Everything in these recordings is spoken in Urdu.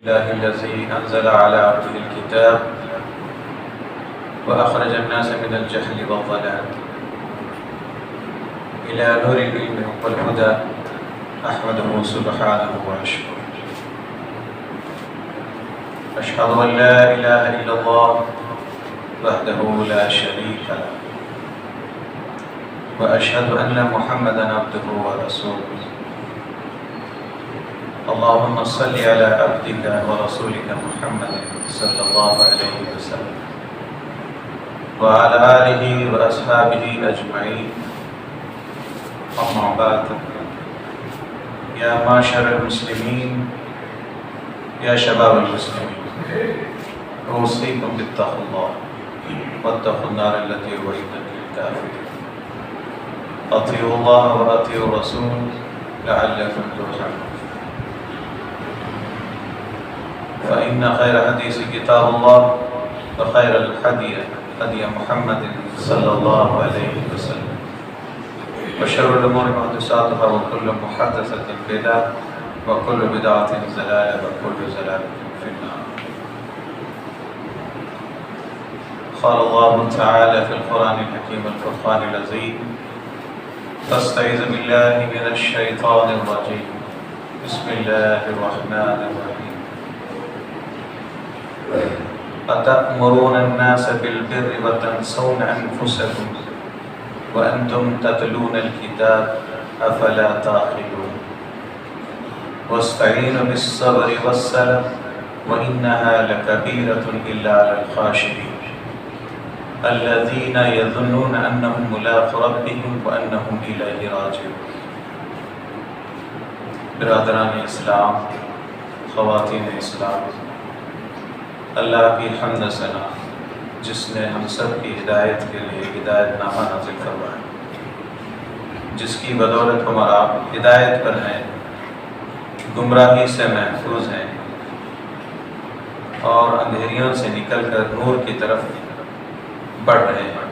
الله الذي أنزل على عبده الكتاب وأخرج الناس من الجهل والضلال إلى نور العلم والهدى أحمده سبحانه وأشكره. أشهد أن لا إله إلا الله وحده لا شريك له وأشهد أن محمدا عبده ورسوله. اللهم صل على عبدك ورسولك محمد صلى الله عليه وسلم وعلى آله وأصحابه أجمعين. أما بعد، يا معشر المسلمين، يا شباب المسلمين، أوصيكم بتقوى الله واتقوا النار التي أعدت للكافرين. أطيعوا الله وأطيعوا الرسول لعلكم ترحمون. فإن خير حديث كتاب الله وخير الهدي هدي محمد صلى الله عليه وسلم وشر الأمور محدثاتها وكل محدثة بدعة وكل بدعة ضلالة وكل ضلالة في النار. قال الله تعالى في القرآن الحكيم الفرقان العظيم: فاستعذ بالله من الشيطان الرجيم. بسم الله الرحمن الرحيم. أتأمرون الناس بالبر وتنسون أنفسكم وأنتم تتلون الكتاب أفلا تعقلون. واستعينوا بالصبر والصلاة وإنها لكبيرة إلا على الخاشعين الذين يظنون أنهم ملاقو ربهم وأنهم إليه راجعون. برادران اسلام، خواتین اسلام، اللہ کی حمد و ثنا جس نے ہم سب کی ہدایت کے لیے ہدایت نامہ نازل فرمایا، جس کی بدولت ہم آپ ہدایت پر ہیں، گمراہی سے محفوظ ہیں اور اندھیریوں سے نکل کر نور کی طرف بڑھ رہے ہیں،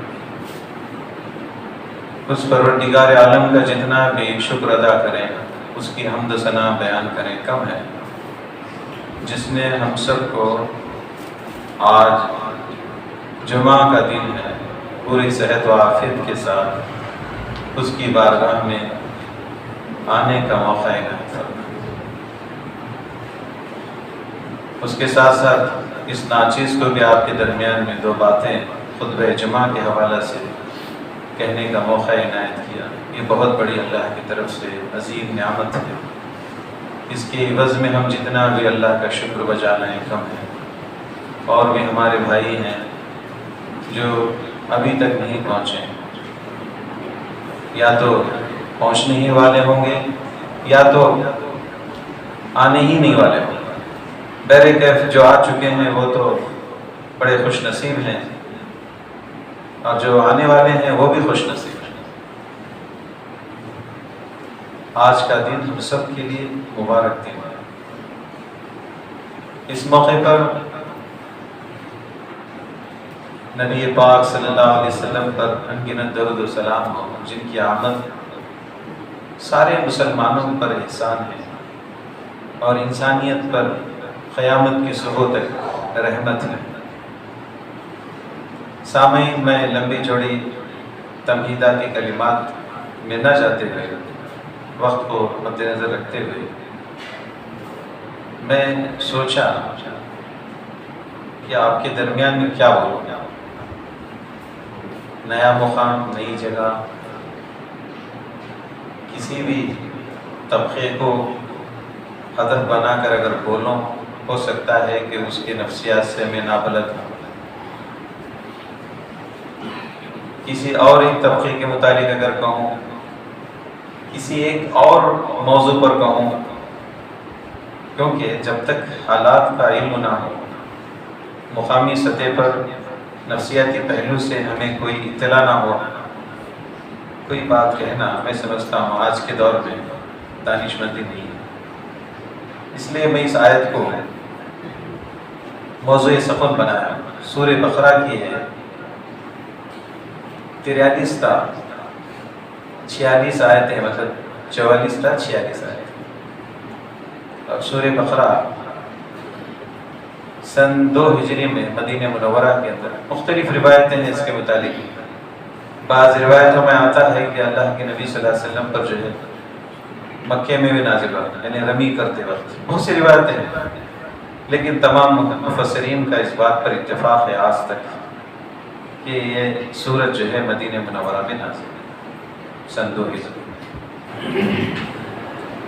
اس پروردگار عالم کا جتنا بھی شکر ادا کریں، اس کی حمد و ثنا بیان کریں کم ہے، جس نے ہم سب کو آج جمعہ کا دن ہے، پوری صحت و عافیت کے ساتھ اس کی بارگاہ میں آنے کا موقع عنایت فرمائے۔ اس کے ساتھ ساتھ اس ناچیز کو بھی آپ کے درمیان میں دو باتیں خطبہ جمعہ کے حوالہ سے کہنے کا موقع عنایت کیا، یہ بہت بڑی اللہ کی طرف سے عظیم نعمت ہے۔ اس کے عوض میں ہم جتنا بھی اللہ کا شکر بجا لیں کم ہے۔ اور بھی ہمارے بھائی ہیں جو ابھی تک نہیں پہنچے، یا تو پہنچنے ہی والے ہوں گے یا تو آنے ہی نہیں والے ہوں گے۔ بہر کیف جو آ چکے ہیں وہ تو بڑے خوش نصیب ہیں، اور جو آنے والے ہیں وہ بھی خوش نصیب ہیں۔ آج کا دن ہم سب کے لیے مبارک دن ہے۔ اس موقع پر نبی پاک صلی اللہ علیہ وسلم پر انگنت درود و سلام ہو، جن کی آمد سارے مسلمانوں پر احسان ہے اور انسانیت پر قیامت کی صبح تک رحمت ہے۔ سامعین، میں لمبی چوڑی تمہیداتی کلمات میں نہ جاتے ہوئے، وقت کو مد نظر رکھتے ہوئے، میں سوچا کہ آپ کے درمیان میں کیا بولوں۔ نیا مقام، نئی جگہ، کسی بھی طبقے کو ہدف بنا کر اگر بولوں، ہو سکتا ہے کہ اس کی نفسیات سے میں نابلد ہوں۔ کسی اور ایک طبقے کے متعلق اگر کہوں، کسی ایک اور موضوع پر کہوں، کیونکہ جب تک حالات کا علم نہ ہو، مقامی سطح پر نفسیاتی پہلو سے ہمیں کوئی اطلاع نہ ہو، کوئی بات کہنا میں سمجھتا ہوں آج کے دور میں دانش مندی نہیں ہے۔ اس لیے میں اس آیت کو موضوع سخن بنایا۔ سورہ بقرہ کی ہے 43 تا 46 آیتیں، مطلب 44 تا 46 آیتیں، اور سورہ بقرہ سن 2 ہجری میں مدینہ منورہ کے اندر مختلف روایتیں ہیں اس کے متعلق. بعض روایتوں میں آتا ہے کہ اللہ کے نبی صلی اللہ علیہ وسلم پر جو ہے مکے میں بھی نازل ہوا، یعنی رمی کرتے وقت. بہت سی روایتیں ہیں، لیکن تمام مفسرین کا اس بات پر اتفاق ہے آج تک کہ یہ سورت جو ہے مدینہ منورہ میں نازل ہے سن 2 ہجری.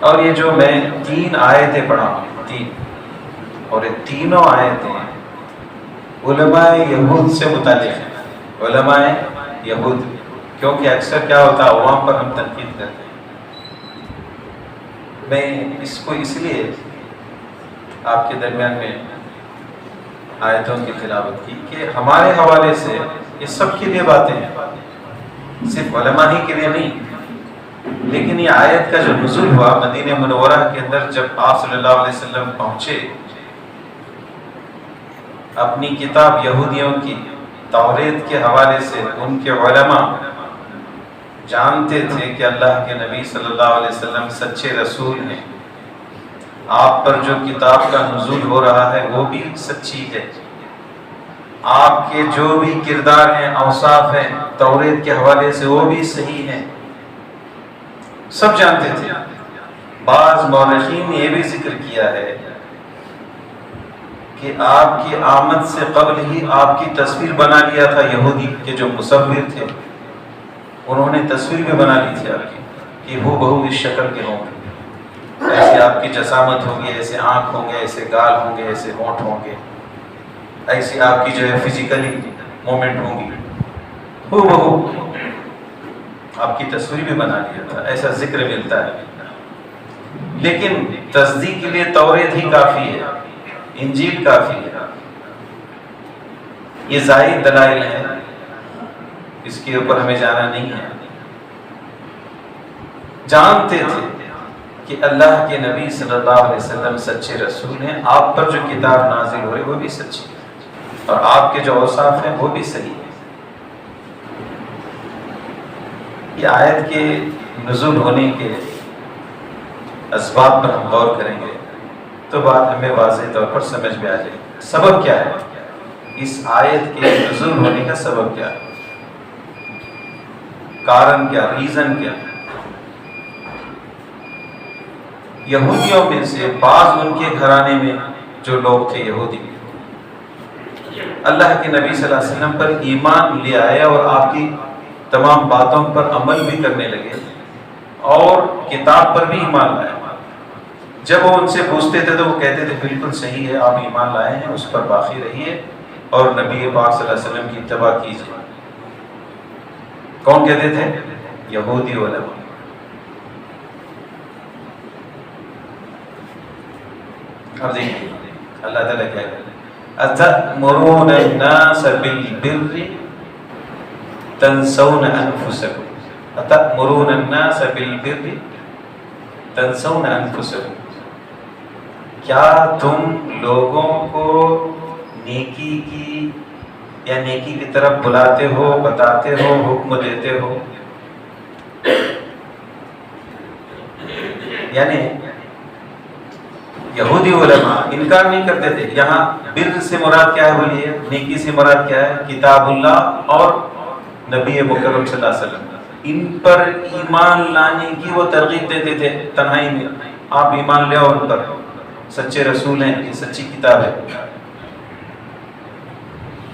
اور یہ جو میں 3 آیتیں پڑھا ہوں، 3، اور یہ تینوں آیتیں علماء یہود سے متعلق ہیں. علماء یہود، کیونکہ اکثر کیا ہوتا ہے عوام پر ہم تنقید کرتے ہیں. میں اس کو اس لیے آپ کے درمیان میں آیتوں کی تلاوت کی کہ ہمارے حوالے سے یہ سب کے لیے باتیں ہیں، صرف علماء ہی کے لیے نہیں. لیکن یہ آیت کا جو نزول ہوا مدینہ منورہ کے اندر، جب آپ صلی اللہ علیہ وسلم پہنچے، اپنی کتاب یہودیوں کی توریت کے حوالے سے ان کے علماء جانتے تھے کہ اللہ کے نبی صلی اللہ علیہ وسلم سچے رسول ہیں، آپ پر جو کتاب کا نزول ہو رہا ہے وہ بھی سچی ہے، آپ کے جو بھی کردار ہیں، اوصاف ہیں توریت کے حوالے سے وہ بھی صحیح ہیں. سب جانتے تھے. بعض مورخین نے یہ بھی ذکر کیا ہے کہ آپ کی آمد سے قبل ہی آپ کی تصویر بنا لیا تھا یہودی کے جو مصور تھے، انہوں نے تصویر بھی بنا لی تھی آپ کی کہ ہو بہو اس شکل کے ہوں گے، ایسے آپ کی جسامت ہوگی، ایسے آنکھ ہوں گے، ایسے گال ہوں گے، ایسے ہونٹ ہوں گے، ایسی آپ کی جو ہے فزیکلی مومنٹ ہوں گی، ہو بہو آپ کی تصویر بھی بنا لیا تھا. ایسا ذکر ملتا ہے. لیکن تصدیق کے لیے توریت ہی کافی ہے، انجیل کافی ہے. یہ زائد دلائل ہیں، اس کے اوپر ہمیں جانا نہیں ہے. جانتے تھے کہ اللہ کے نبی صلی اللہ علیہ وسلم سچے رسول ہیں، آپ پر جو کتاب نازل ہوئی وہ بھی سچی ہے، اور آپ کے جو اوصاف ہیں وہ بھی صحیح ہیں. یہ آیت کے نزول ہونے کے اسباب پر ہم غور کریں گے تو بات ہمیں واضح طور پر سمجھ میں آ جائے گی. سبب کیا ہے اس آیت کے نزول ہونے کا؟ سبب کیا ہے، کارن کیا، ریزن کیا؟ یہودیوں میں سے بعض ان کے گھرانے میں جو لوگ تھے یہودی، اللہ کے نبی صلی اللہ علیہ وسلم پر ایمان لے آئے اور آپ کی تمام باتوں پر عمل بھی کرنے لگے اور کتاب پر بھی ایمان لائے. جب وہ ان سے پوچھتے تھے تو وہ کہتے تھے بالکل صحیح ہے، آپ ایمان لائے ہیں، اس پر باقی رہیے اور نبی پاک صلی اللہ علیہ وسلم کی اتباع کیجیے. کون کہتے تھے؟ یہودی علماء. اب دیکھیے اللہ تعالیٰ کیا کہتے ہیں، اتأمرون الناس بالبر تنسون انفسکم، اتأمرون الناس بالبر تنسون انفسکم. کیا تم لوگوں کو نیکی کی یا نیکی کی طرف بلاتے ہو، بتاتے ہو، حکم دیتے ہو؟ یعنی یہودی علماء انکار نہیں کرتے تھے. یہاں بر سے مراد کیا ہے بولیے، نیکی سے مراد کیا ہے؟ کتاب اللہ اور نبی مکرم صلی اللہ علیہ وسلم. ان پر ایمان لانے کی وہ ترغیب دیتے تھے تنہائی میں، آپ ایمان لے اور ان پر سچے رسول ہیں، یہ سچی کتاب ہے.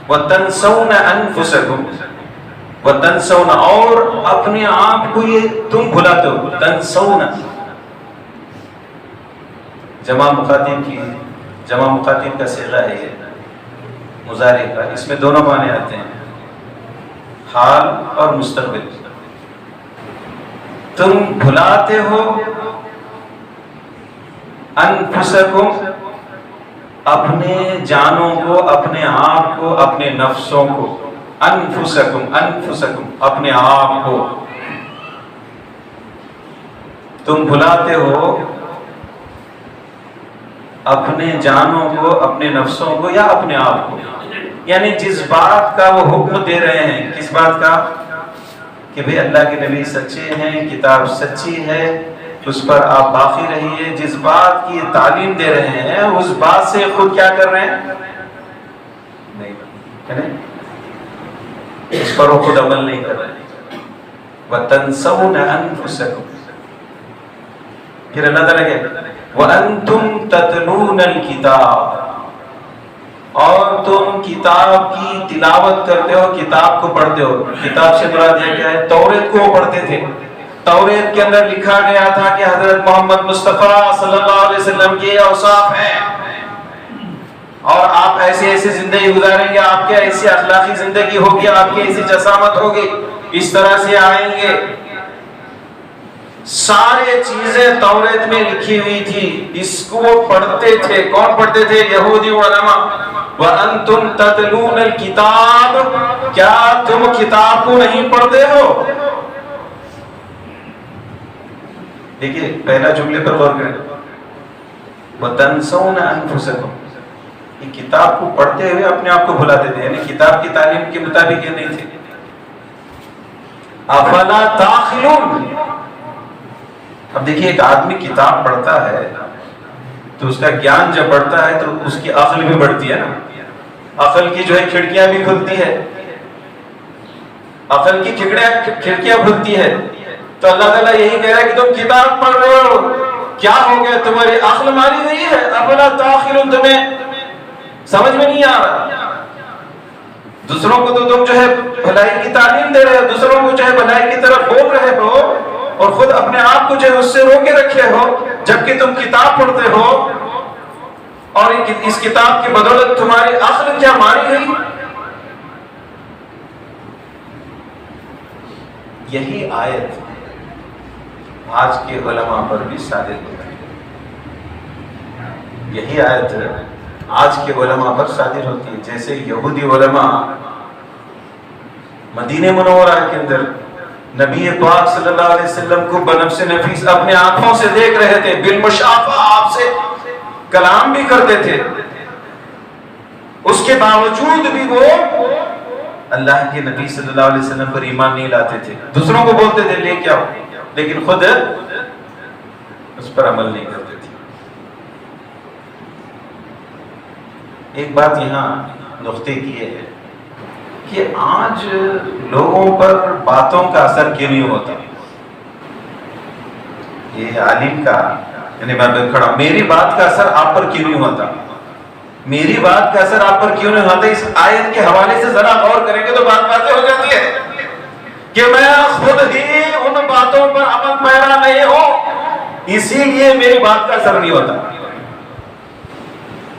وَتَنْسَوْنَ أَنفُسَكُمْ، وَتَنْسَوْنَ، اور اپنے آپ کو یہ تم بھلاتے ہو. تنسون جمع مخاطب کا صیغہ ہے یہ مضارع کا، اس میں دونوں معنی آتے ہیں، حال اور مستقبل. تم بھلاتے ہو انفسکم، اپنے جانوں کو، اپنے آپ کو، اپنے نفسوں کو. انفسکم، انفسکم، اپنے آپ کو تم بھلاتے ہو، اپنے جانوں کو، اپنے نفسوں کو یا اپنے آپ کو. یعنی جس بات کا وہ حکم دے رہے ہیں، کس بات کا؟ کہ بھئی اللہ کے نبی سچے ہیں، کتاب سچی ہے، اس پر آپ باقی رہیے. جس بات کی تعلیم دے رہے ہیں اس بات سے خود کیا کر رہے ہیں؟ ہے نا، اس پر وہ خود عمل نہیں کر رہے. وَتَنْسَوْنَ أَنفُسَكُمْ. پھر اللہ تعالیٰ کہتے ہیں وَأَنْتُمْ تَتْلُونَ الْكِتَابَ، اور تم کتاب کی تلاوت کرتے ہو، کتاب کو پڑھتے ہو. کتاب سے مراد یہ کیا ہے؟ توریت کو وہ پڑھتے تھے. توریت کے اندر لکھا گیا تھا کہ حضرت محمد مصطفیٰ صلی اللہ علیہ وسلم کے اوصاف ہیں، اور آپ ایسے ایسے زندگی گزاریں گے، آپ کے ایسی اخلاقی زندگی ہوگی، آپ کی ایسی جسامت ہوگی، اس طرح سے آئیں گے. سارے چیزیں توریت میں لکھی ہوئی تھی، اس کو وہ پڑھتے تھے. کون پڑھتے تھے؟ یہودی علماء. وَأَنْتُمْ تَتْلُونَ الْكِتَابَ، کیا تم کتاب کو نہیں پڑھتے ہو؟ دیکھیے پہلا جملے پر غور کریں، وَتَنْسَوْنَ أَنفُسَكُمْ. یہ کتاب کو پڑھتے ہوئے اپنے آپ کو بھلاتے تھے، یعنی کتاب کی تعلیم کے مطابق یہ نہیں تھے. أَفَلَا تَعْقِلُونَ. اب دیکھیے ایک آدمی کتاب پڑھتا ہے تو اس کا گیان جب بڑھتا ہے تو اس کی عقل بھی بڑھتی ہے نا. عقل کی جو ہے کھڑکیاں بھی کھلتی ہے، عقل کی کھڑکیاں کھلتی ہے. تو اللہ تعالیٰ یہی کہہ رہا ہے کہ تم کتاب پڑھ رہے ہو، کیا ہو گیا؟ تمہاری عقل ماری گئی ہے. افلا تعقلون، تمہیں سمجھ میں نہیں آ رہا. دوسروں کو تو تم جو ہے بھلائی کی تعلیم دے رہے ہو، دوسروں کو جو ہے بھلائی کی طرف بول رہے ہو، اور خود اپنے آپ کو جو ہے اس سے روکے رکھے ہو، جبکہ تم کتاب پڑھتے ہو. اور اس کتاب کی بدولت تمہاری عقل کیا ماری گئی. یہی آیت آج کے علماء پر بھی صادق ہوتی ہے. یہی آیت آج کے علماء پر صادق ہوتی ہے. جیسے یہودی علماء مدینہ منورہ کے اندر نبی پاک صلی اللہ علیہ وسلم کو بنفس نفیس اپنے آنکھوں سے دیکھ رہے تھے، بالمشافہ آپ سے کلام بھی کرتے تھے، اس کے باوجود بھی وہ اللہ کے نبی صلی اللہ علیہ وسلم پر ایمان نہیں لاتے تھے. دوسروں کو بولتے تھے لے کے آؤ، لیکن خود اس پر عمل نہیں کرتے تھے. ایک بات یہاں نقطے کی ہے کہ آج لوگوں پر باتوں کا اثر کیوں نہیں ہوتا. یہ عالم کا یعنی میں کھڑا، میری بات کا اثر آپ پر کیوں نہیں ہوتا؟ میری بات کا اثر آپ پر کیوں نہیں ہوتا؟ اس آیت کے حوالے سے ذرا غور کریں گے تو بات واضح ہو جاتی ہے کہ میں خود ہی ان باتوں پر عمل پیرا نہیں ہوں، اسی لیے میری بات کا اثر نہیں ہوتا.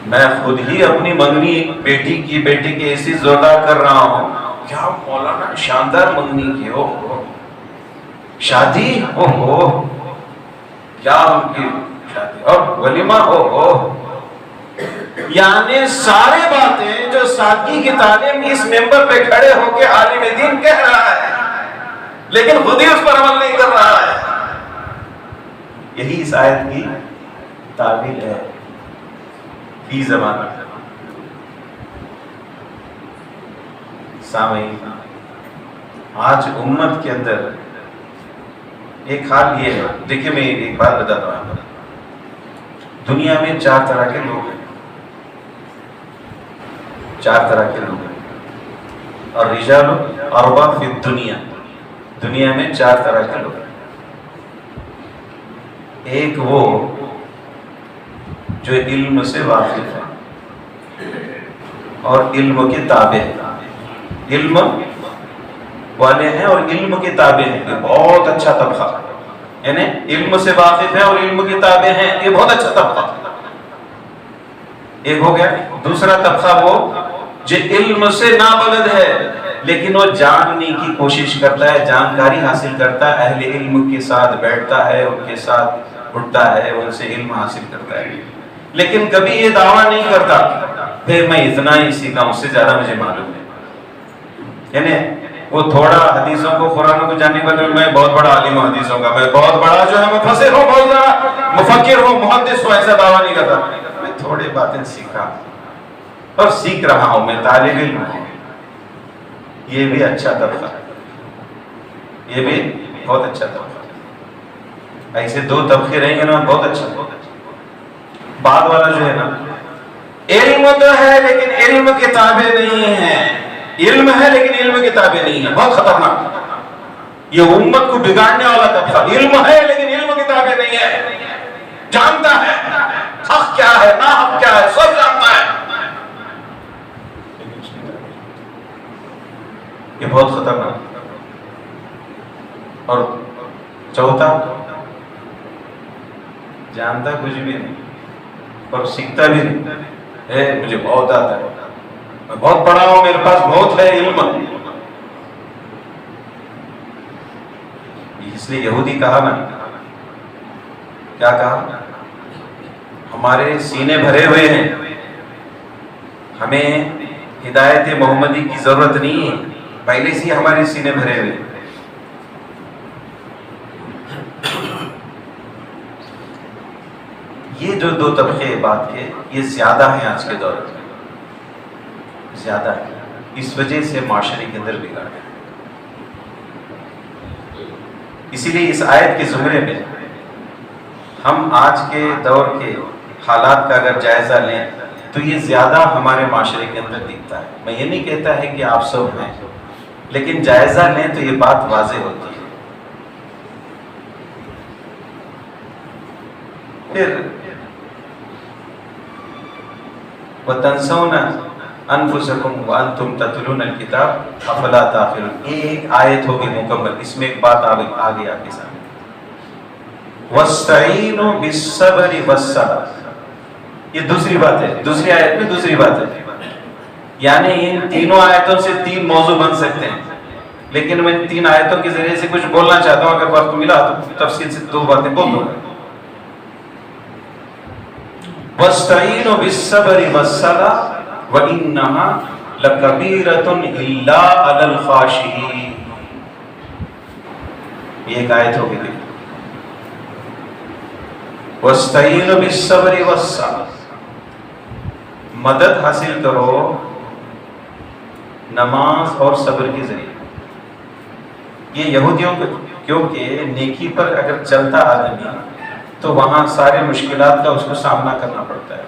میں خود ہی اپنی منگنی بیٹی کی ایسی زوردار کر رہا ہوں. کیا مولانا شاندار منگنی کی ہو، شادی ہو، کیا ان کی شادی اور ولیمہ ہو. یعنی سارے باتیں جو سادگی کی تعلیم اس ممبر پہ کھڑے ہو کے عالم دین کہہ رہا ہے، لیکن خود ہی اس پر عمل نہیں کر رہا ہے. یہی اس آیت کی تعبیر ہے فی زمانہ. سامعین، آج امت کے اندر ایک حال یہ ہے. دیکھیں میں ایک بات بتاتا ہوں آپ کو. دنیا میں 4 طرح کے لوگ ہیں، 4 طرح کے لوگ ہیں. اور رجال اربع فی الدنیا، دنیا میں 4 طرح کے لوگ ہیں. ایک وہ جو علم سے واقف ہے اور علم کے تابع ہیں، علم والے ہیں اور علم کے تابع ہیں. یہ بہت اچھا طبقہ، یعنی علم سے واقف ہے اور علم کے تابع ہیں، یہ بہت اچھا طبقہ. ایک ہو گیا. دوسرا طبقہ وہ جو علم سے نابلد ہے لیکن وہ جاننے کی کوشش کرتا ہے، جانکاری حاصل کرتا ہے، اہل علم کے ساتھ بیٹھتا ہے، ان کے ساتھ اٹھتا ہے، ان سے علم حاصل کرتا ہے، لیکن کبھی یہ دعویٰ نہیں کرتا کہ میں اتنا ہی سیکھا، اس سے زیادہ مجھے معلوم ہے. یعنی وہ تھوڑا حدیثوں کو قرآن کو جاننے والے، میں بہت بڑا عالم ہوں حدیثوں کا، میں بہت بڑا جو ہے مفسر ہوں، بہت بڑا مفکر ہوں، محدث ہوں، ایسا دعویٰ نہیں کرتا. میں تھوڑے باتیں سیکھا اور سیکھ رہا ہوں، میں طالب علم ہوں. یہ بھی اچھا طبقہ ہے، یہ بھی بہت اچھا طبقہ ہے. ایسے 2 طبقے رہیں گے نا، بہت اچھا. بعد والا جو ہے نا، علم تو ہے لیکن علم کے تابع نہیں ہے. علم ہے لیکن علم کتابیں نہیں ہیں، بہت خطرناک۔ یہ امت کو بگاڑنے والا طبقہ، علم ہے لیکن علم کتابیں نہیں ہے، جانتا ہے حق کیا ہے ناحق کیا ہے سب جانتا ہے، یہ بہت خطرناک۔ اور چوتھا، جانتا کچھ بھی نہیں اور سیکھتا بھی نہیں، مجھے بہت آتا ہے، میں بہت پڑھا ہوں، میرے پاس بہت ہے علم۔ اس لیے یہودی کہا نا، کیا کہا؟ ہمارے سینے بھرے ہوئے ہیں، ہمیں ہدایت محمدی کی ضرورت نہیں ہے، پہلے سے ہمارے سینے بھرے ہوئے۔ یہ جو دو طبقے بات کے، یہ زیادہ ہیں آج کے دور میں، زیادہ ہے، اس وجہ سے معاشرے کے اندر بگاڑ ہے۔ اسی لیے اس آیت کے زمرے میں ہم آج کے دور کے حالات کا اگر جائزہ لیں تو یہ زیادہ ہمارے معاشرے کے اندر دکھتا ہے۔ میں یہ نہیں کہتا ہے کہ آپ سب ہیں، لیکن جائزہ لیں تو یہ بات واضح ہوتی ہے۔ پھر وَتَنْسَوْنَ أَنفُسَكُمْ وَأَنْتُمْ تَتْلُونَ الْكِتَابَ أَفَلَا تَعْقِلُونَ، یہ ایک آیت ہوگی مکمل، اس میں ایک بات آگے آپ کے سامنے۔ وَاسْتَعِينُوا بِالصَّبْرِ وَالصَّلَاةِ، یہ دوسری بات ہے، دوسری آیت میں دوسری بات ہے، یعنی ان تینوں آیتوں سے تین موضوع بن سکتے ہیں، لیکن میں ان تین آیتوں کے ذریعے سے کچھ بولنا چاہتا ہوں، اگر وقت ملا تو تفصیل سے دو باتیں بول دوں گا۔ وَاسْتَعِينُوا بِالصَّبْرِ وَالصَّلَاةِ وَإِنَّهَا لَكَبِيرَةٌ إِلَّا عَلَى الْخَاشِعِينَ، یہ ایک آیت ہوگی۔ وَاسْتَعِينُوا بِالصَّبْرِ وَالصَّلَاةِ، مدد حاصل کرو نماز اور صبر کے ذریعے۔ یہ یہودیوں کو، کیونکہ نیکی پر اگر چلتا آدمی تو وہاں سارے مشکلات کا اس کو سامنا کرنا پڑتا ہے۔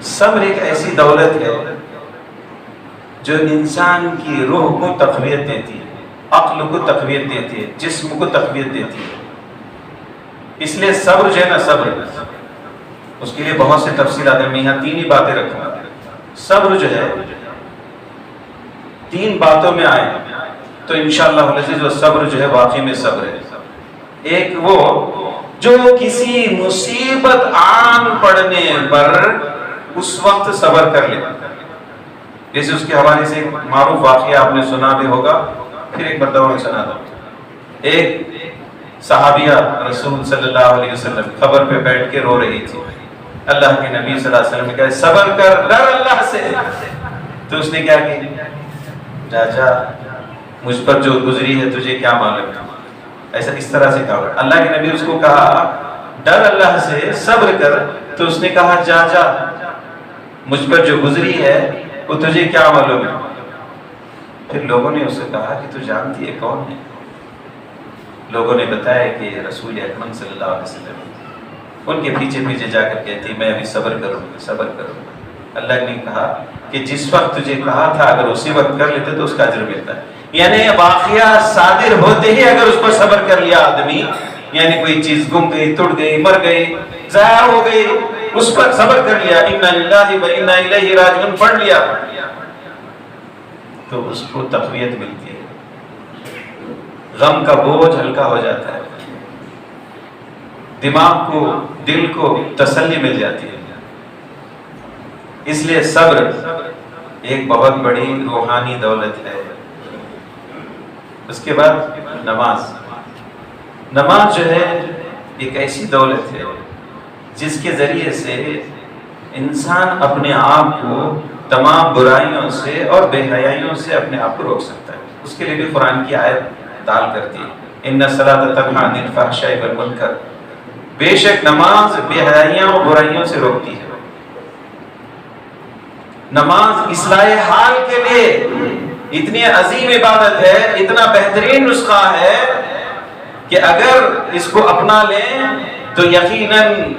صبر ایک ایسی دولت ہے جو انسان کی روح کو تقویت دیتی ہے، عقل کو تقویت دیتی ہے، جسم کو تقویت دیتی ہے۔ اس لیے صبر جو ہے نا، صبر اس کے لیے بہت سے تفصیلات ہیں، میں یہاں تین ہی باتیں رکھوں گا۔ صبر جو ہے تین باتوں میں آئے تو انشاءاللہ العزیز وہ صبر جو ہے واقعی میں صبر ہے۔ ایک وہ جو کسی مصیبت آن پڑنے پر اس وقت صبر کر لے، جیسے اس کے حوالے سے ایک معروف واقعہ آپ نے سنا بھی ہوگا، پھر ایک مرتبہ میں سنا دوں۔ ایک صحابیہ رسول صلی اللہ علیہ وسلم قبر پہ بیٹھ کے رو رہی تھی، اللہ کے نبی صلی اللہ علیہ وسلم نے کہا صبر کر، ڈر اللہ سے۔ تو اس نے کیا کہ جا جا، مجھ پر جو گزری ہے تجھے کیا معلوم ہے، ایسا اس طرح سے کہا۔ اللہ کے نبی اس کو کہا ڈر اللہ سے، صبر کر، تو اس نے کہا جا جا، مجھ پر جو گزری ہے وہ تجھے کیا معلوم ہے۔ پھر لوگوں نے اس سے کہا کہ تو جانتی ہے کون ہے؟ لوگوں نے بتایا کہ رسول اکرم صلی اللہ علیہ وسلم۔ ان کے پیچھے پیچھے جا کر کہتی میں ابھی صبر کروں گا، صبر کروں گا۔ اللہ نے کہا کہ جس وقت تجھے کہا تھا اگر اسی وقت کر لیتے تو اس کا اجر ملتا ہے۔ یعنی واقعہ صادر ہوتے ہی اگر اس پر صبر کر لیا آدمی، یعنی کوئی چیز گم گئی، ٹوٹ گئی، مر گئی، ضائع ہو گئی، اس پر صبر کر لیا، انا للہ و انا الیہ راجعون پڑھ لیا، تو اس کو تقویت ملتی ہے، غم کا بوجھ ہلکا ہو جاتا ہے، دماغ کو، دل کو تسلی مل جاتی ہے۔ اس لیے صبر ایک بہت بڑی روحانی دولت ہے۔ اس کے بعد نماز۔ نماز جو ہے ایک ایسی دولت ہے جس کے ذریعے سے انسان اپنے آپ کو تمام برائیوں سے اور بے حیائیوں سے اپنے آپ کو روک سکتا ہے۔ اس کے لیے بھی قرآن کی آیت دال کرتی ہے، ان الصلاۃ تنہی عن الفحشاء والمنکر، بے شک نماز بے حیائیوں اور برائیوں سے روکتی ہے۔ نماز اصلاح حال کے لیے اتنی عظیم عبادت ہے، اتنا بہترین نسخہ ہے کہ اگر اس کو اپنا لیں تو یقیناً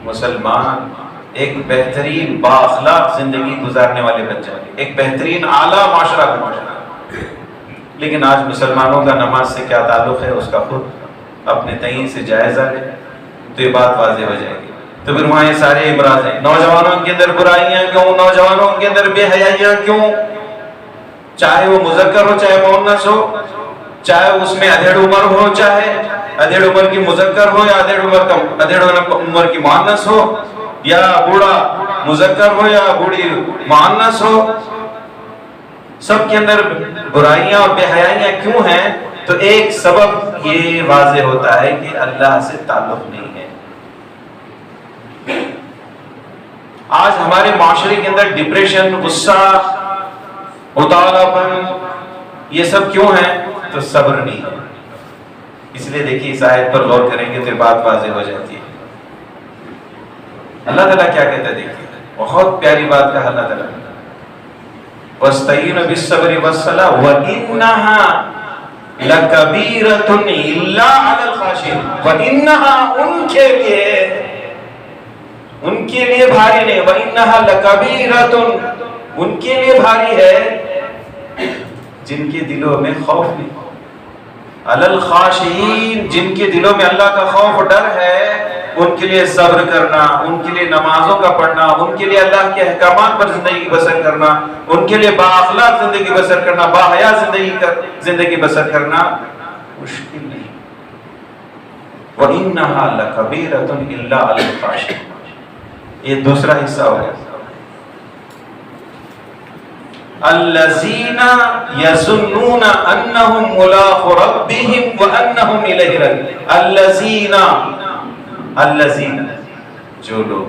مسلمان ایک بہترین بااخلاق زندگی گزارنے والے بن جائیں گے، ایک بہترین اعلیٰ معاشرہ بن جائے گا۔ لیکن آج مسلمانوں کا نماز سے کیا تعلق ہے، اس کا خود اپنے تعین سے جائزہ لے تو یہ بات واضح ہو جائے گی۔ تو پھر وہاں یہ سارے امراض ہیں، نوجوانوں کے اندر برائیاں کیوں، نوجوانوں کے اندر بے حیائیاں کیوں، چاہے وہ مذکر ہو چاہے مؤنث ہو، چاہے اس میں ادھیڑ عمر ہو چاہے ادھیڑ عمر کی مذکر ہو یا ادھیڑ عمر کی مؤنث ہو، یا بوڑھا مذکر ہو یا بوڑھی مؤنث ہو، سب کے اندر برائیاں اور بے حیائیاں کیوں ہیں؟ تو ایک سبب یہ واضح ہوتا ہے کہ اللہ سے تعلق نہیں ہے۔ آج ہمارے معاشرے کے اندر ڈپریشن، غصہ، اتالا پن، یہ سب کیوں ہے؟ تو صبر نہیں ہے۔ اس لیے دیکھیے اس آیت پر غور کریں گے تو بات واضح ہو جاتی ہے۔ اللہ تعالیٰ کیا کہتا ہے، دیکھیے بہت پیاری بات کہا اللہ تعالیٰ، وَاسْتَعِينُوا بِالصَّبْرِ وَالصَّلَاةِ وَإِنَّهَا لَكَبِيرَةٌ إِلَّا عَلَى الْخَاشِعِينَ، وَإِنَّهَا ان کے لیے بھاری نہیں، وَإِنَّهَا لَكَبِيرَةٌ ان کے لیے بھاری ہے جن کے دلوں میں خوف نہیں، عَلَى الْخَاشِعِينَ جن کے دلوں میں اللہ کا خوف ڈر ہے، ان کے لیے صبر کرنا، ان کے لیے نمازوں کا پڑھنا، ان کے لیے اللہ کے احکامات پر زندگی بسر کرنا، ان کے لیے بااخلاق زندگی بسر کرنا، باحیا زندگی بسر کرنا مشکل نہیں۔ وَإِنَّهَا لَكَبِيرَةٌ إِلَّا عَلَى الْخَاشِعِينَ، یہ دوسرا حصہ ہو گیا۔ الَّذِينَ يَظُنُّونَ أَنَّهُمْ مُلَاقُو رَبِّهِمْ وَأَنَّهُمْ إِلَيْهِ رَاجِعُونَ۔ الَّذِينَ جو لوگ،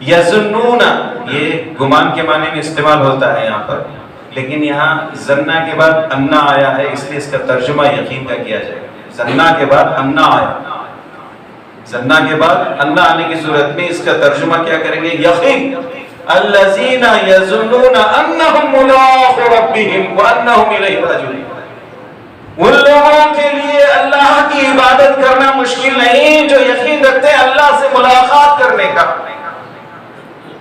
یظنون یہ گمان کے معنی میں استعمال ہوتا ہے یہاں پر، لیکن یہاں ظنّا کے بعد انا آیا ہے، اس لیے اس کا ترجمہ یقین کا کیا جائے گا۔ ظنّا کے بعد انا آیا، ظنّا کے بعد انا آنے کی صورت میں اس کا ترجمہ کیا کریں گے؟ یقین۔ الذین یظنون انہم ملاقو ربہم وانہم الیہ راجعون، ان لوگوں کے لیے اللہ کی عبادت کرنا مشکل نہیں جو یقین رکھتے ہیں اللہ سے ملاقات کرنے کا،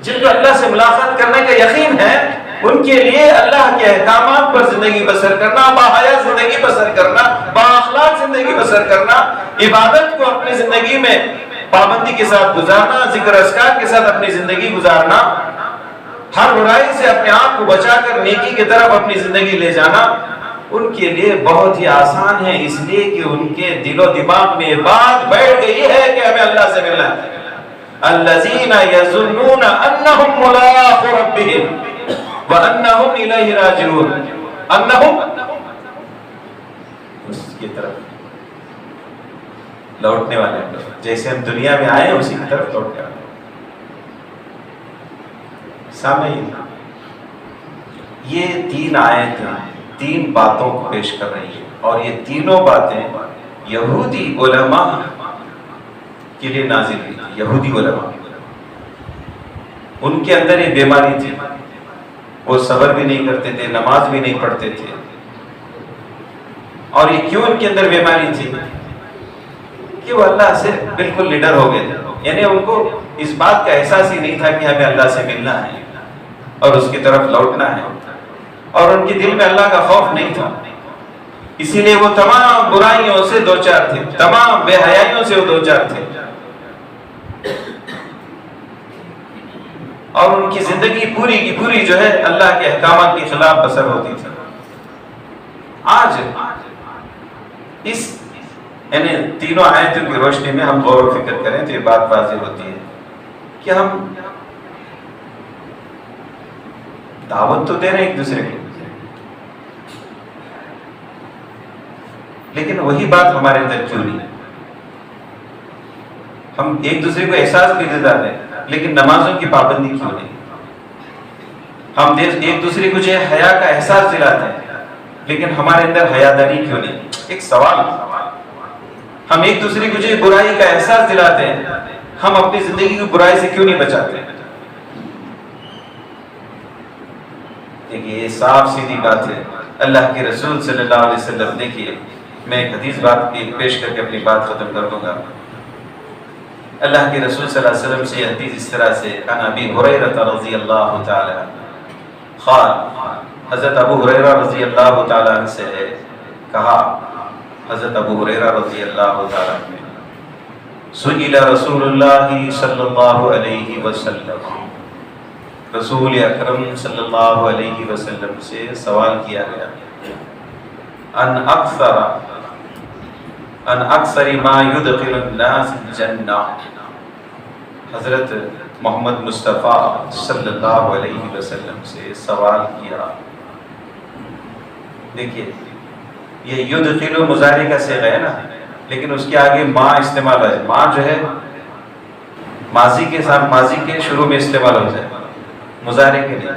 جن کو اللہ سے ملاقات کرنے کا یقین ہے، ان کے لیے اللہ کے احکامات پر زندگی بسر کرنا، باحیا زندگی بسر کرنا، بااخلاق زندگی بسر کرنا، عبادت کو اپنی زندگی میں پابندی کے ساتھ گزارنا، ذکر اذکار کے ساتھ اپنی زندگی گزارنا، ہر برائی سے اپنے آپ کو بچا کر نیکی کی طرف اپنی زندگی لے جانا، ان کے لیے بہت ہی آسان ہے، اس لیے کہ ان کے دل و دماغ میں بات بیٹھ گئی ہے کہ ہمیں اللہ سے ملنا ہے۔ الذین یظنون انہم ملاقو ربہم وانہم الیہ راجعون، انہم اس کی طرف لوٹنے والے ہیں، جیسے ہم دنیا میں آئے اسی کی طرف لوٹنے والے۔ سامعین، یہ تین آیتیں تین باتوں کو پیش کر رہی ہے، اور یہ تینوں باتیں یہودی علماء کے لیے نازل ہوئی تھی۔ یہودی علماء، ان کے اندر یہ بیماری تھی، وہ صبر بھی نہیں کرتے تھے، نماز بھی نہیں پڑھتے تھے۔ اور یہ کیوں ان کے اندر بیماری تھی؟ کہ وہ اللہ سے بالکل نڈر ہو گئے تھے، یعنی ان کو اس بات کا احساس ہی نہیں تھا کہ ہمیں اللہ سے ملنا ہے اور اس کی طرف لوٹنا ہے، اور ان کے دل میں اللہ کا خوف نہیں تھا، اسی لیے وہ تمام برائیوں سے دوچار تھے، تمام بے حیائیوں سے وہ دوچار تھے، اور ان کی زندگی پوری کی پوری جو ہے اللہ کے احکامات کے خلاف بسر ہوتی تھی۔ آج اس یعنی تینوں آیتوں کی روشنی میں ہم غور و فکر کریں تو یہ بات واضح ہوتی ہے کہ ہم دعوت تو دے رہے ہیں ایک دوسرے کو، لیکن وہی بات ہمارے اندر کیوں نہیں؟ ہم ایک دوسرے کو احساس بھی دلاتے ہیں لیکن نمازوں کی پابندی کیوں نہیں؟ ہم ایک دوسرے کو جو ہے حیا کا احساس دلاتے ہیں لیکن ہمارے اندر حیاداری کیوں نہیں؟ ایک سوال۔ ہم ایک دوسرے کو جو برائی کا احساس دلاتے ہیں، ہم اپنی زندگی کو برائی سے کیوں نہیں بچاتے؟ دیکھیے یہ صاف سیدھی بات ہے، اللہ کے رسول صلی اللہ علیہ وسلم، دیکھیے میں ایک حدیث بات پیش کر کے اپنی بات ختم کر دوں گا۔ اللہ کے رسول صلی اللہ علیہ وسلم سے یہ حدیث اس طرح سے عن ابی ہریرہ رضی اللہ تعالی قال، حضرت ابو ہریرہ رضی اللہ تعالی عنہ سے کہا، حضرت ابو ہریرہ رضی اللہ تعالی عنہ نے سئل رسول اللہ صلی اللہ علیہ وسلم، رسول اکرم صلی اللہ علیہ وسلم سے سوال کیا گیا، ان اکثر ما یدخل الناس الجنہ، حضرت محمد مصطفیٰ صلی اللہ علیہ وسلم سے سوال کیا۔ دیکھیے یہ یدخل مضارع کا صیغہ ہے نا، لیکن اس کے آگے ما استعمال ہے۔ ما جو ہے ماضی کے ساتھ، ماضی کے شروع میں استعمال ہو جائے، مضارع کے لیے۔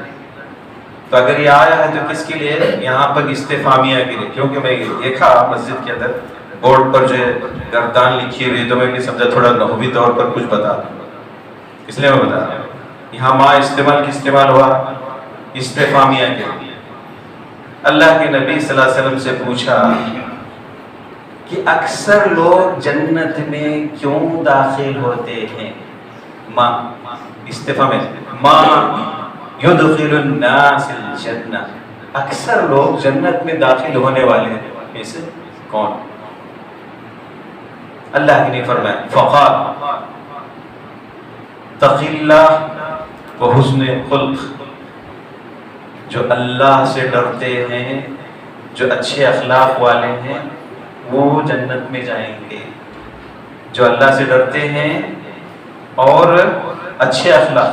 تو اگر یہ آیا ہے تو کس کے لیے؟ یہاں پر استفہامیہ کے لیے، کیونکہ میں دیکھا مسجد کے اندر بورڈ پر جو ہے گردان لکھی ہوئی، تو میں نہیں سمجھا تھوڑا نحوی طور پر کچھ بتا دوں، اس لیے میں بتا رہا ہوں۔ یہاں ما استعمال ہوا استفہامیہ کے لیے۔ اللہ کے نبی صلی اللہ علیہ وسلم سے پوچھا کہ اکثر لوگ جنت میں کیوں داخل ہوتے ہیں؟ ما استفہام ہے، ما یدخل الناس الجنہ، اکثر لوگ جنت میں داخل ہونے والے ہیں میں سے کون؟ اللہ نے فرمایا فقال تقی اللہ و حسن خلق، جو اللہ سے ڈرتے ہیں، جو اچھے اخلاق والے ہیں، وہ جنت میں جائیں گے۔ جو اللہ سے ڈرتے ہیں اور اچھے اخلاق،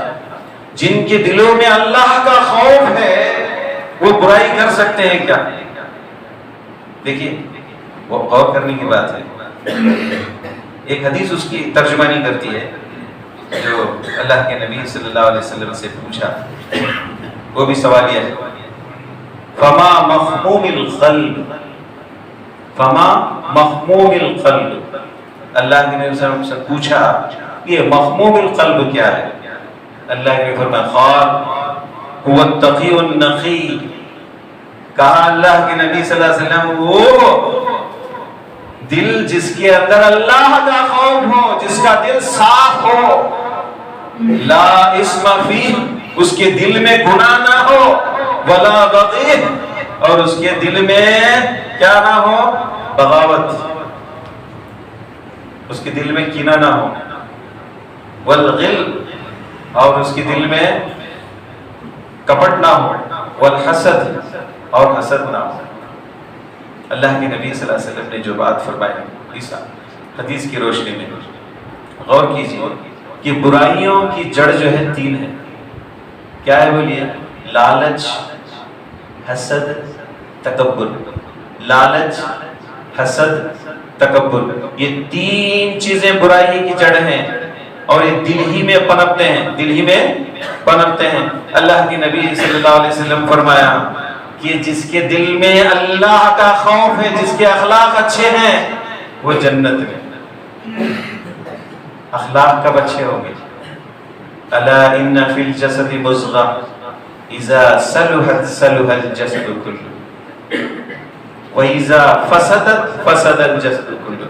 جن کے دلوں میں اللہ کا خوف ہے، وہ برائی کر سکتے ہیں کیا؟ دیکھیے وہ غور کرنے کی بات ہے۔ ایک حدیث اس کی ترجمہ نہیں کرتی ہے جو اللہ کے نبی صلی اللہ علیہ وسلم سے پوچھا، وہ بھی سوال یہ ہے، فما مفہوم القلب، فما مفہوم القلب، اللہ کے نبی صلی اللہ علیہ وسلم سے پوچھا یہ مفہوم القلب کیا ہے؟ اللہ نے فرمایا قال هو التقی النقی، کہا اللہ کے نبی صلی اللہ علیہ وسلم وہ دل جس کے اندر اللہ کا خوف ہو، جس کا دل صاف ہو، لا اسم فیہ، اس کے دل میں گناہ نہ ہو، ولا بغی، اور اس کے دل میں کیا نہ ہو؟ بغاوت، اس کے دل میں کینہ نہ ہو، والغل، اور اس کے دل میں کپٹ نہ ہو، والحسد، اور حسد نہ ہو۔ اللہ کے نبی صلی اللہ علیہ وسلم نے جو بات فرمائی اس حدیث کی روشنی میں غور کیجیے کہ برائیوں کی جڑ جو ہے تین ہے۔ کیا ہے بولیے؟ لالچ، حسد، تکبر۔ لالچ، حسد، تکبر، یہ تین چیزیں برائی کی جڑ ہیں، اور یہ دل ہی میں پنپتے ہیں، دل ہی میں پنپتے ہیں۔ اللہ کے نبی صلی اللہ علیہ وسلم فرمایا کہ جس کے دل میں اللہ کا خوف ہے، جس کے اخلاق اچھے ہیں، وہ جنت میں۔ اخلاق کب اچھے ہوں گے؟ الا ان فی الجسد مضغہ اذا صلحت صلح الجسد کلہ واذا فسدت فسد الجسد کلہ۔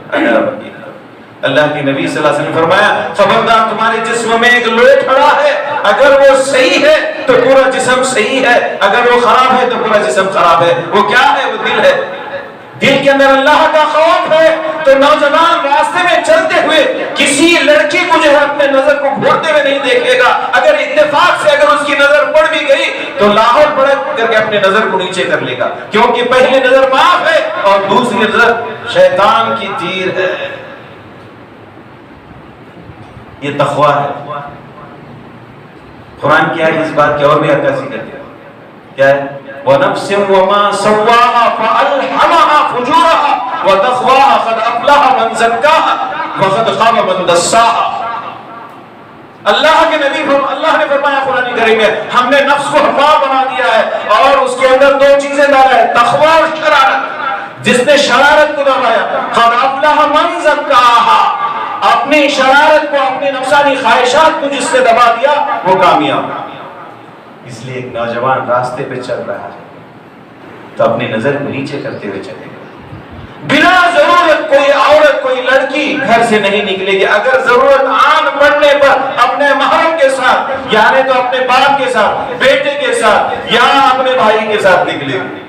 اللہ کے نبی صلی اللہ علیہ وسلم فرمایا خبردار تمہارے جسم میں ایک لوہے کھڑا ہے، اگر وہ صحیح ہے تو پورا جسم صحیح ہے، اگر وہ خراب ہے تو پورا جسم خراب ہے۔ وہ کیا ہے؟ وہ دل ہے۔ دل کے اندر اللہ کا خوف ہے تو نوجوان راستے میں چلتے ہوئے کسی لڑکی کو جو ہے اپنے نظر کو گھورتے ہوئے نہیں دیکھے گا، اگر اتفاق سے اگر اس کی نظر پڑ بھی گئی تو لاہور پڑک کر کے اپنے نظر کو نیچے کر لے گا، کیونکہ پہلی نظر معاف ہے اور دوسری نظر شیطان کی تیر ہے۔ یہ تقویٰ ہے۔ قرآن کیا ہے اس بات کی اور بھی عکاسی کرتے ہیں، کیا ہے؟ وَنَفْسٍ وَمَا سَوَّاهَا فَأَلْهَمَهَا فُجُورَهَا وَتَقْوَاهَا قَدْ أَفْلَحَ مَنْ زَكَّاهَا وَقَدْ خَابَ مَنْ دَسَّاهَا۔ اللہ کے نبی اللہ نے فرمایا قرآن کریم میں، ہم نے نفس کو حمار بنا دیا ہے اور اس کے اندر دو چیزیں ڈالا ہے، تقویٰ اور شرارت۔ جس نے شرارت کو دبایا قَدْ أَفْلَحَ مَنْ زَكَّاهَا، اپنی شرارت کو، اپنی نفسانی خواہشات کو جس نے دبا دیا وہ کامیاب۔ اس لیے ایک نوجوان راستے پہ چل رہا ہے تو اپنی نظر کو نیچے کرتے ہوئے چلے گا۔ بنا ضرورت کوئی عورت کوئی لڑکی گھر سے نہیں نکلے گی. اگر ضرورت آن پڑنے پر اپنے محرم کے ساتھ یعنی تو اپنے باپ کے ساتھ, بیٹے کے ساتھ یا اپنے بھائی کے ساتھ نکلے گی.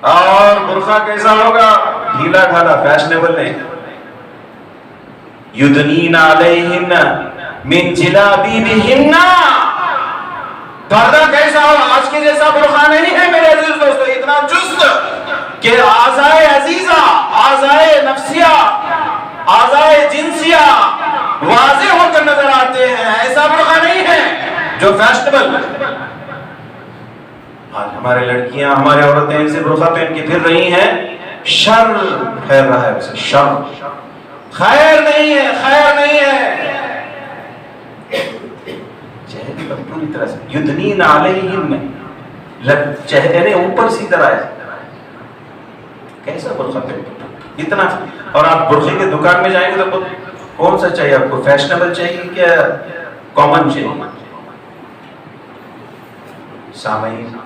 اور برقع کیسا ہوگا؟ ڈھیلا ڈھالا, فیشنیبل نہیں. یدنین علیہن من جلابیبہن. پردہ کیسا ہو؟ آج کے جیسا برقع نہیں ہے میرے عزیز دوستو, اتنا چست کہ اعضائے عزیزہ, اعضائے نفسیہ, اعضائے جنسیہ واضح ہو کر نظر آتے ہیں. ایسا برقع نہیں ہے جو فیشنیبل. آج ہمارے لڑکیاں, ہمارے عورتیں ایسے برقع پہن کے پھر رہی ہیں, شر پھیل رہا ہے اسے, شر, خیر نہیں ہے, خیر نہیں ہے. چہرے پر پوری طرح سے یدنین علیہن, چہرے اوپر سی طرح ہے. کیسا برقع پہن اتنا؟ اور آپ برقعے کے دکان میں جائیں گے تو کون سا چاہیے آپ کو؟ فیشنیبل چاہیے کیا کامن چاہیے؟ سامعین,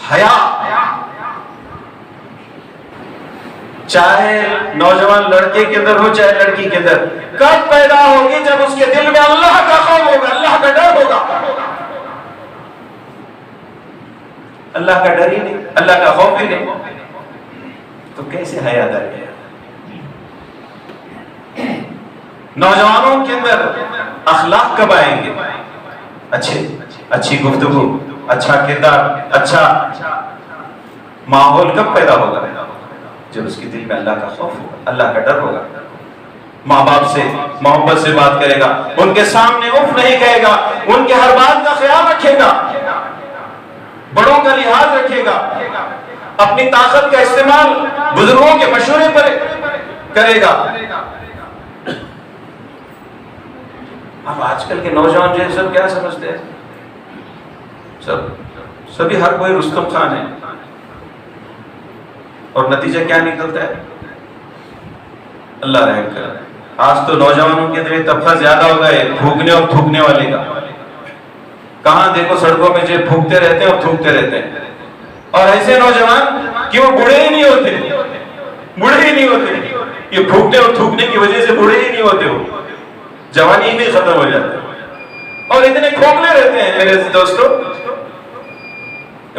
حیا چاہے نوجوان لڑکے کے اندر ہو چاہے لڑکی کے اندر, کب پیدا ہوگی؟ جب اس کے دل میں اللہ کا خوف ہوگا, اللہ کا ڈر ہوگا. اللہ کا ڈر ہی نہیں, اللہ کا خوف ہی نہیں, تو کیسے حیا دار ہے؟ نوجوانوں کے اندر اخلاق کب آئیں گے؟ اچھی گفتگو, اچھا کردار, اچھا ماحول کب پیدا ہوگا؟ جب اس کے دل میں اللہ کا خوف ہوگا, اللہ کا ڈر ہوگا. ماں باپ سے محبت سے بات کرے گا, ان کے سامنے اف نہیں کہے گا, ان کے ہر بات کا خیال رکھے گا, بڑوں کا لحاظ رکھے گا, اپنی طاقت کا استعمال بزرگوں کے مشورے پر کرے گا. اب آج کل کے نوجوان جو ہے سب کیا سمجھتے ہیں؟ سبھی ہر کوئی رستم خان ہے, اور نتیجہ کیا نکلتا ہے؟ اللہ رحم کرے. آج تو نوجوانوں کے اندر طبقہ زیادہ ہو گئے پھونکنے اور تھوکنے والے کا. کہاں دیکھو سڑکوں میں جو پھونکتے رہتے ہیں اور تھوکتے رہتے ہیں. اور ایسے نوجوان کہ وہ بوڑھے ہی نہیں ہوتے, بوڑھے ہی نہیں ہوتے. یہ پھونکنے اور تھوکنے کی وجہ سے بوڑھے ہی نہیں ہوتے, ہو جوانی بھی ختم ہو جاتی ہے, اور اتنے کھوکھلے رہتے ہیں میرے دوستو.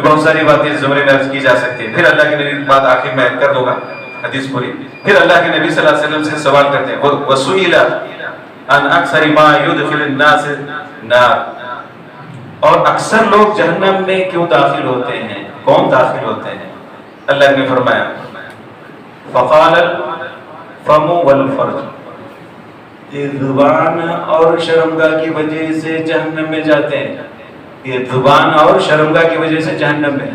بہت ساری باتیں اس زمرے میں عرض کی جا سکتی ہے. پھر اللہ کے نبی کی بات آخر میں کر دوں گا حدیث پوری. پھر اللہ کے نبی صلی اللہ علیہ وسلم سے سوال کرتے ہیں, وَسُئِلَ عَنْ أَكْثَرِ مَا يُدْخِلُ النَّاسِ النَّارَ. اور اکثر لوگ جہنم میں کیوں داخل ہوتے ہیں, کون داخل ہوتے ہیں؟ اللہ نے فرمایا فَقَالَ الْفَمُ وَالْفَرْجُ. یہ زبان اور شرمگاہ کی وجہ سے جہنم میں جاتے ہیں. یہ زبان اور شرمگاہ کی وجہ سے جہنم میں.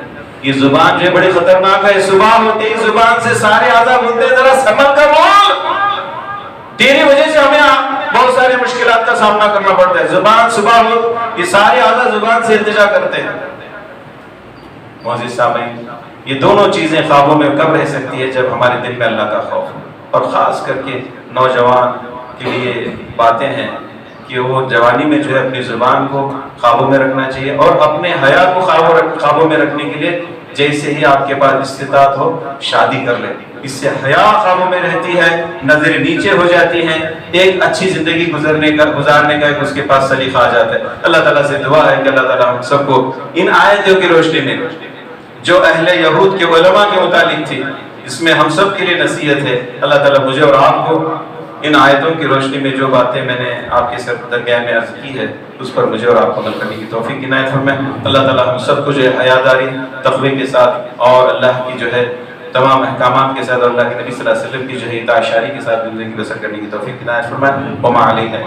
یہ زبان جو ہے بڑی خطرناک ہے. صبح ہوتی ہے زبان سے سارے اعضاء بولتے ہیں ذرا سنبھل کر بول. تیری وجہ سے ہمیں بہت سارے مشکلات کا سامنا کرنا پڑتا ہے. زبان صبح ہو, یہ سارے اعضاء زبان سے التجا کرتے ہیں. معزز سامعین, یہ دونوں چیزیں خوابوں میں کب رہ سکتی ہے؟ جب ہمارے دل میں اللہ کا خوف ہو. اور خاص کر کے نوجوان کے لیے باتیں ہیں کہ وہ جوانی میں جو ہے اپنی زبان کو قابو میں رکھنا چاہیے, اور اپنے حیا کو قابو میں رکھنے کے لیے جیسے ہی آپ کے پاس استطاعت ہو شادی کر لیں. اس سے حیا قابو میں رہتی ہے, نظریں نیچے ہو جاتی ہیں, ایک اچھی زندگی گزارنے کا ایک اس کے پاس سلیقہ آ جاتا ہے. اللہ تعالیٰ سے دعا ہے کہ اللہ تعالیٰ ہم سب کو ان آیتوں کی روشنی میں جو اہل یہود کے علماء کے متعلق تھی, اس میں ہم سب کے لیے نصیحت ہے. اللہ تعالیٰ مجھے اور آپ کو ان آیتوں کی روشنی میں جو باتیں میں نے آپ کے ساتھ درگاہ میں عرض کی ہے اس پر مجھے اور آپ کو عمل کرنے کی توفیق عنایت فرمائے. اللہ تعالیٰ ہم سب کو جو ہے حیاداری تقوی کے ساتھ اور اللہ کی جو ہے تمام احکامات کے ساتھ اور اللہ کے نبی صلی اللہ علیہ وسلم کی جو ہے اطاعت شاری کے ساتھ زندگی بسر کرنے کی توفیق عنایت فرمائے. وما علینا